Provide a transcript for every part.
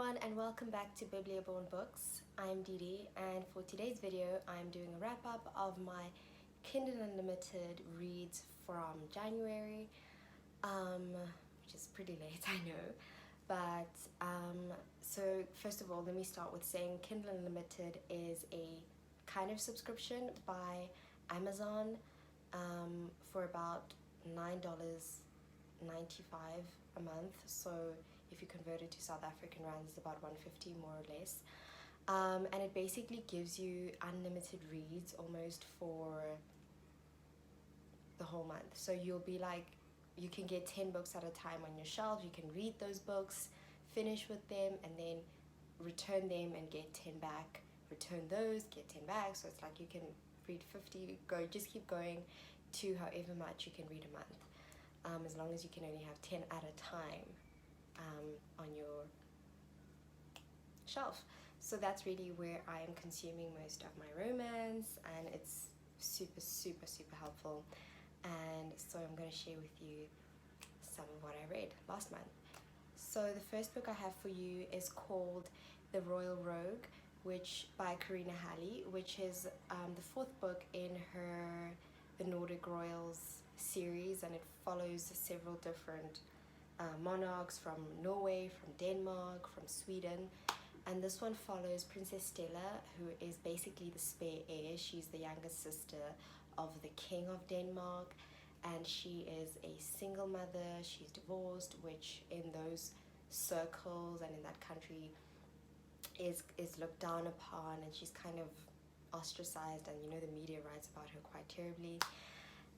everyone, and welcome back to Biblio Born books. I'm Didi, and for today's video I'm doing a wrap up of my Kindle Unlimited reads from January, which is pretty late, I know, but so first of all, let me start with saying Kindle Unlimited is a kind of subscription by Amazon for about $9.95 a month. So if you convert it to South African rands, it's about 150 more or less. And it basically gives you unlimited reads almost for the whole month. So you'll be like, you can get 10 books at a time on your shelf. You can read those books, finish with them, and then return them and get 10 back. Return those, get 10 back. So it's like you can read 50, just keep going to however much you can read a month, as long as you can only have 10 at a time on your shelf. So that's really where I am consuming most of my romance, and it's super helpful. And so I'm going to share with you some of what I read last month. So the first book I have for you is called The Royal Rogue, which by Karina Halle, which is the fourth book in her The Nordic Royals series, and it follows several different monarchs from Norway, from Denmark, from Sweden. And this one follows Princess Stella, who is basically the spare heir. She's the youngest sister of the King of Denmark, and she is a single mother. She's divorced, which in those circles and in that country is looked down upon, and she's kind of ostracized, and you know the media writes about her quite terribly.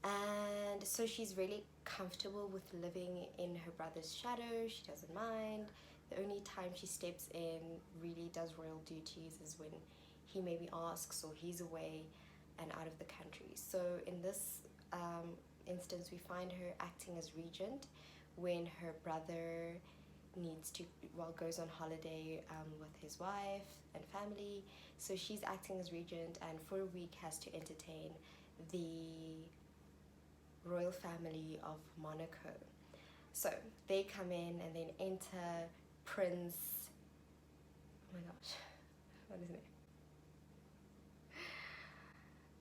And so she's really comfortable with living in her brother's shadow. She doesn't mind. The only time she steps in, really does royal duties, is when he maybe asks or he's away and out of the country. So in this instance, we find her acting as regent when her brother goes on holiday with his wife and family. So she's acting as regent, and for a week has to entertain the royal family of Monaco. So they come in, and then enter Prince, oh my gosh, what is his name?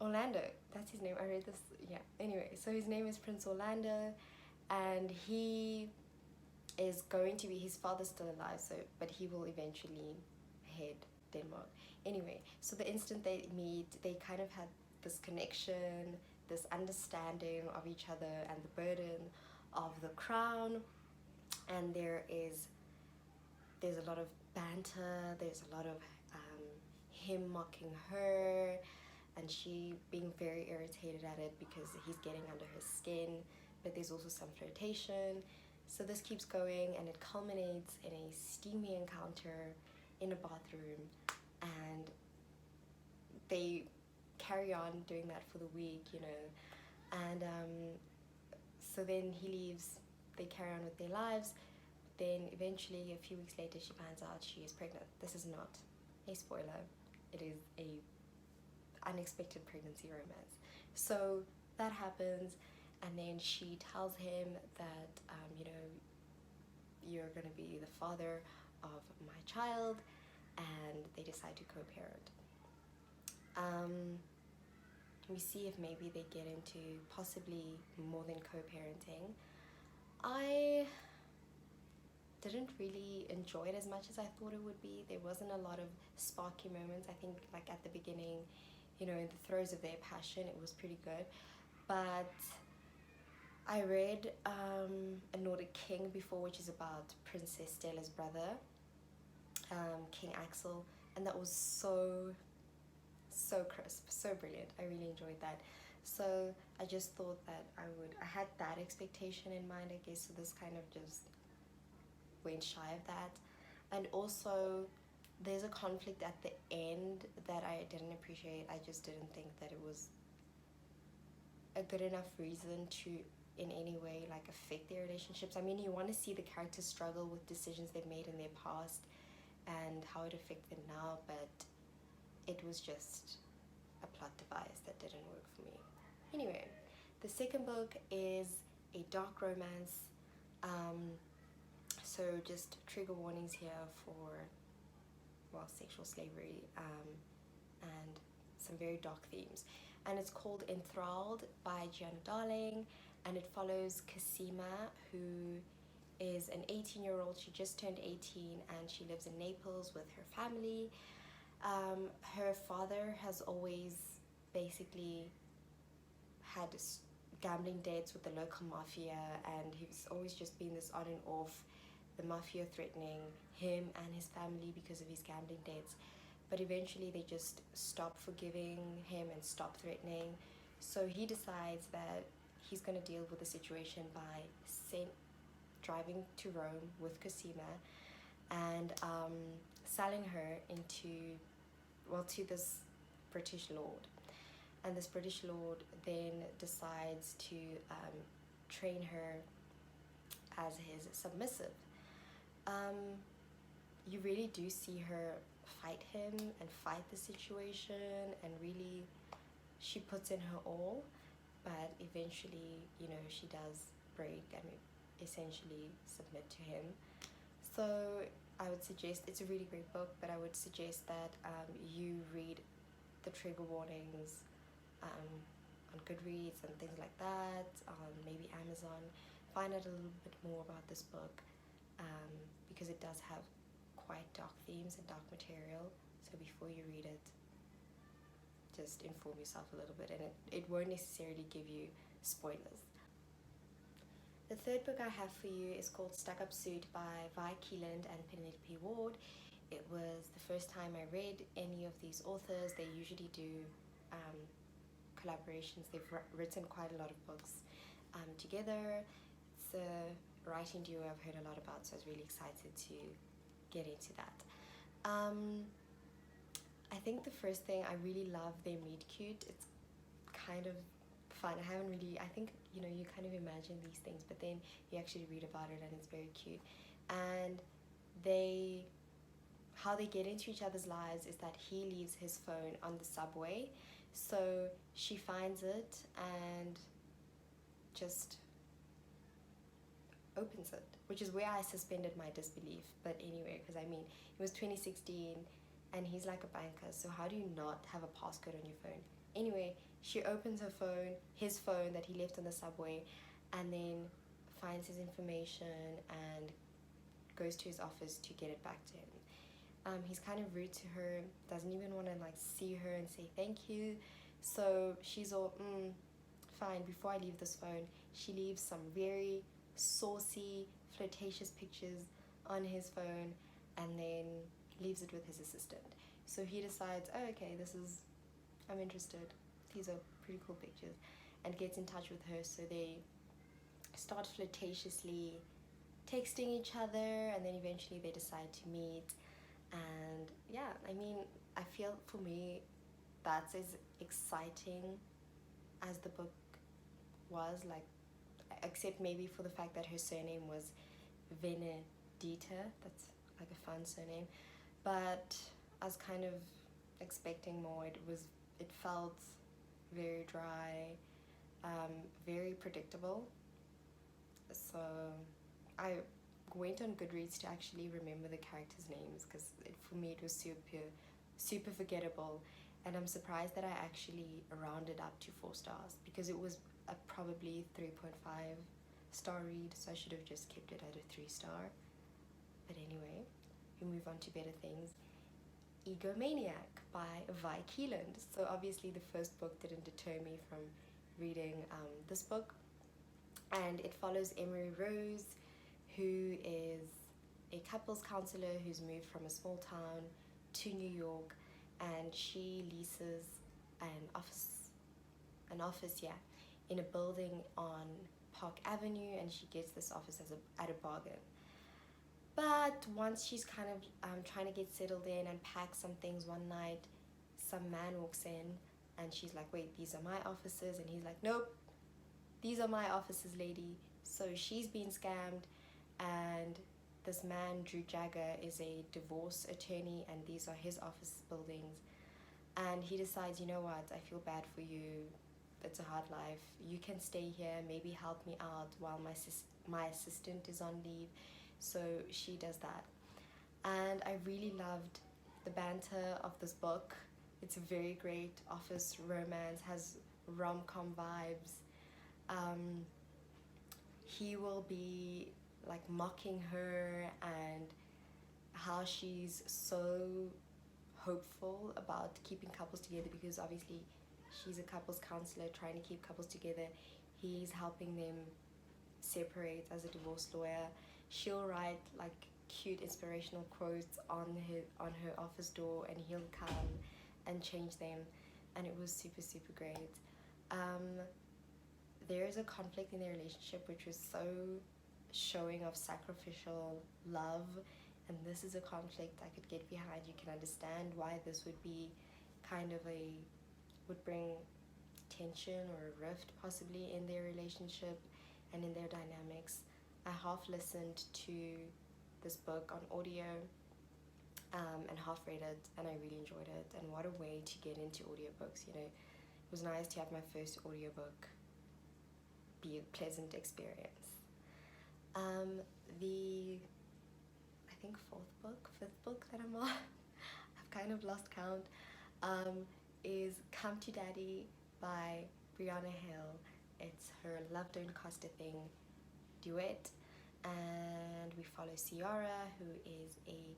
Orlando, that's his name. I read this, yeah. Anyway, so his name is Prince Orlando, and he is going to be, his father's still alive, so but he will eventually head Denmark. Anyway, so the instant they meet, they kind of had this connection, this understanding of each other and the burden of the crown. And there's a lot of banter, there's a lot of him mocking her, and she being very irritated at it because he's getting under her skin, but there's also some flirtation. So this keeps going, and it culminates in a steamy encounter in a bathroom, and they carry on doing that for the week, you know. And so then he leaves, they carry on with their lives. Then eventually, a few weeks later, she finds out she is pregnant. This is not a spoiler. It is a unexpected pregnancy romance. So that happens, and then she tells him that, you know, you're going to be the father of my child, and they decide to co-parent. We see if maybe they get into possibly more than co-parenting. I didn't really enjoy it as much as I thought it would be. There wasn't a lot of sparky moments. I think like at the beginning, you know, in the throes of their passion, it was pretty good. But I read A Nordic King before, which is about Princess Stella's brother, King Axel, and that was so crisp, so brilliant. I really enjoyed that. So I just thought that I had that expectation in mind, I guess, so this kind of just went shy of that. And also there's a conflict at the end that I didn't appreciate. I just didn't think that it was a good enough reason to in any way like affect their relationships. I mean, you want to see the characters struggle with decisions they've made in their past and how it affects them now, but it was just a plot device that didn't work for me. Anyway, the second book is a dark romance So just trigger warnings here for, well, sexual slavery and some very dark themes. And it's called Enthralled by Giana, and it follows Cosima, who is an 18-year-old. She just turned 18 and she lives in Naples with her family. Her father has always basically had gambling debts with the local mafia, and he's always just been this on and off, the mafia threatening him and his family because of his gambling debts. But eventually they just stop forgiving him and stop threatening. So he decides that he's going to deal with the situation by driving to Rome with Cosima and selling her to this British lord. And this British lord then decides to train her as his submissive. You really do see her fight him and fight the situation, and really she puts in her all, but eventually, she does break and essentially submit to him. So I would suggest, it's a really great book, but I would suggest that you read the trigger warnings on Goodreads and things like that, on maybe Amazon. Find out a little bit more about this book, because it does have quite dark themes and dark material. So before you read it, just inform yourself a little bit, and it won't necessarily give you spoilers. The third book I have for you is called Stuck Up Suit by Vi Keeland and Penelope. It was the first time I read any of these authors. They usually do collaborations. They've written quite a lot of books together. It's a writing duo I've heard a lot about, so I was really excited to get into that. I think the first thing, I really love their meet cute. It's kind of fun. I think you kind of imagine these things, but then you actually read about it and it's very cute. And how they get into each other's lives is that he leaves his phone on the subway, so she finds it and just opens it, which is where I suspended my disbelief. But anyway, because it was 2016 and he's like a banker, so how do you not have a passcode on your phone? Anyway, she opens his phone that he left on the subway, and then finds his information and goes to his office to get it back to him. He's kind of rude to her, doesn't even want to see her and say thank you. So she's all, fine, before I leave this phone, she leaves some very saucy, flirtatious pictures on his phone, and then leaves it with his assistant. So he decides, oh, okay, I'm interested. These are pretty cool pictures, and gets in touch with her. So they start flirtatiously texting each other, and then eventually they decide to meet. And yeah, I feel for me that's as exciting as the book was, except maybe for the fact that her surname was Venedita. That's like a fun surname, but I was kind of expecting more. It felt very dry, very predictable. So I went on Goodreads to actually remember the characters' names, because for me it was super forgettable, and I'm surprised that I actually rounded up to 4 stars, because it was a probably 3.5 star read, so I should have just kept it at a 3-star. But anyway, we move on to better things. Egomaniac by Vi Keeland. So obviously the first book didn't deter me from reading this book, and it follows Emery Rose, who is a couples counselor who's moved from a small town to New York, and she leases an office in a building on Park Avenue, and she gets this office at a bargain. But once she's kind of trying to get settled in and pack some things, one night some man walks in, and she's like, wait, these are my offices? And he's like, nope, these are my offices, lady. So she's been scammed, and this man, Drew Jagger, is a divorce attorney, and these are his office buildings. And he decides, you know what, I feel bad for you. It's a hard life. You can stay here, maybe help me out while my assistant is on leave. So she does that. And I really loved the banter of this book. It's a very great office romance, has rom-com vibes. He will be like mocking her and how she's so hopeful about keeping couples together, because obviously she's a couples counselor trying to keep couples together. He's helping them separate as a divorce lawyer. She'll write like cute inspirational quotes on her office door, and he'll come and change them, and it was super, super great. There is a conflict in their relationship which was so showing of sacrificial love, and this is a conflict I could get behind. You can understand why this would be kind of would bring tension or a rift possibly in their relationship and in their dynamics. I half listened to this book on audio and half read it, and I really enjoyed it. And what a way to get into audiobooks, you know. It was nice to have my first audiobook be a pleasant experience. The I think fifth book that I'm on, I've kind of lost count, is Come to Daddy by Brianna, Hale. It's her Love Don't Cost a Thing duet, and we follow Ciara, who is a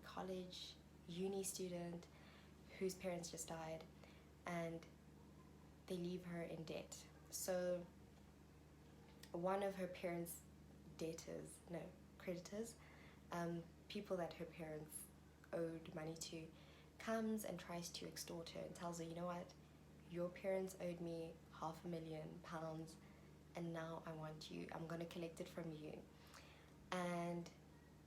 uni student whose parents just died, and they leave her in debt. So one of her parents' creditors, people that her parents owed money to, comes and tries to extort her and tells her, you know what, your parents owed me £500,000 and now I'm going to collect it from you. And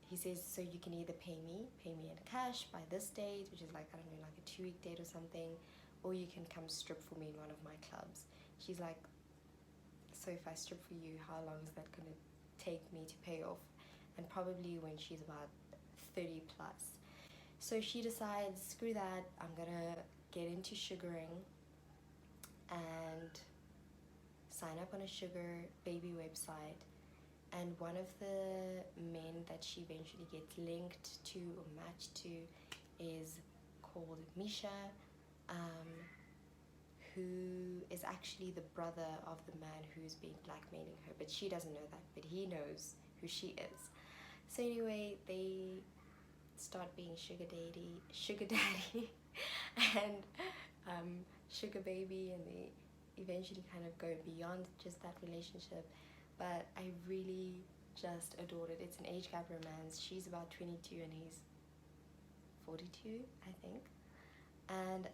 he says, so you can either pay me in cash by this date, which is like, I don't know, like a 2-week date or something, or you can come strip for me in one of my clubs. She's like, so if I strip for you, how long is that going to take me to pay off? And probably when she's about 30 plus. So she decides, screw that, I'm gonna get into sugaring and sign up on a sugar baby website. And one of the men that she eventually gets linked to or matched to is called Misha, who is actually the brother of the man who's been blackmailing her, but she doesn't know that, but he knows who she is. So anyway, they start being sugar daddy and sugar baby, and they eventually kind of go beyond just that relationship. But I really just adored it. It's an age gap romance. She's about 22 and he's 42, I think. And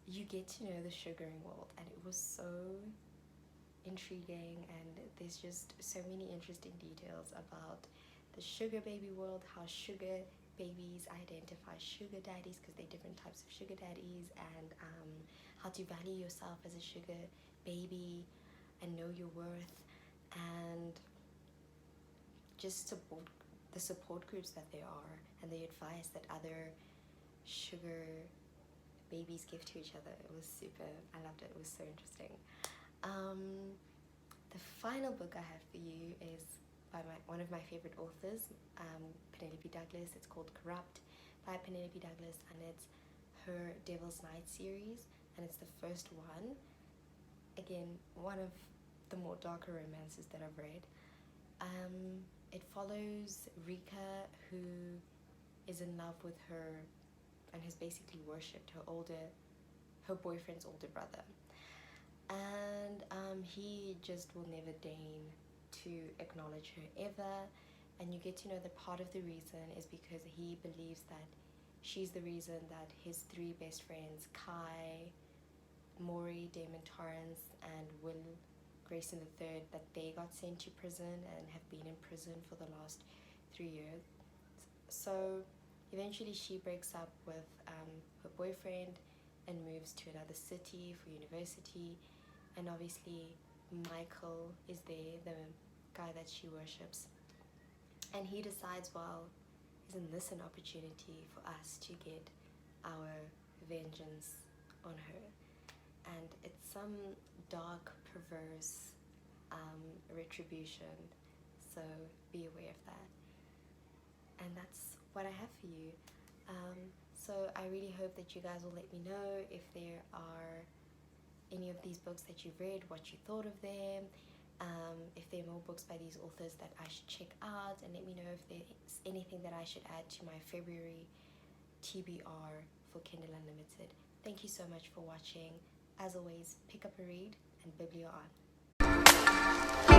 you get to know the sugaring world, and it was so intriguing, and there's just so many interesting details about the sugar baby world, how sugar babies identify sugar daddies, because they're different types of sugar daddies, and how to value yourself as a sugar baby and know your worth, and just the support groups that there are, and the advice that other sugar babies give to each other. It was super, I loved it. It was so interesting. The final book I have for you is by one of my favorite authors, Penelope Douglas. It's called Corrupt by Penelope Douglas, and it's her Devil's Night series, and it's the first one. Again, one of the more darker romances that I've read. It follows Rika, who is in love with her and has basically worshipped her boyfriend's older brother. And he just will never deign to acknowledge her ever. And you get to know that part of the reason is because he believes that she's the reason that his 3 best friends, Kai, Maury, Damon Torrance, and Will Grayson III, that they got sent to prison and have been in prison for the last 3 years. So eventually she breaks up with her boyfriend and moves to another city for university, and obviously Michael is there, the guy that she worships, and he decides, well, isn't this an opportunity for us to get our vengeance on her? And it's some dark, perverse retribution. so be aware of that. And that's what I have for you. So I really hope that you guys will let me know if there are any of these books that you've read, what you thought of them, if there are more books by these authors that I should check out, and let me know if there's anything that I should add to my February TBR for Kindle Unlimited. Thank you so much for watching. As always, pick up a read and Biblio On.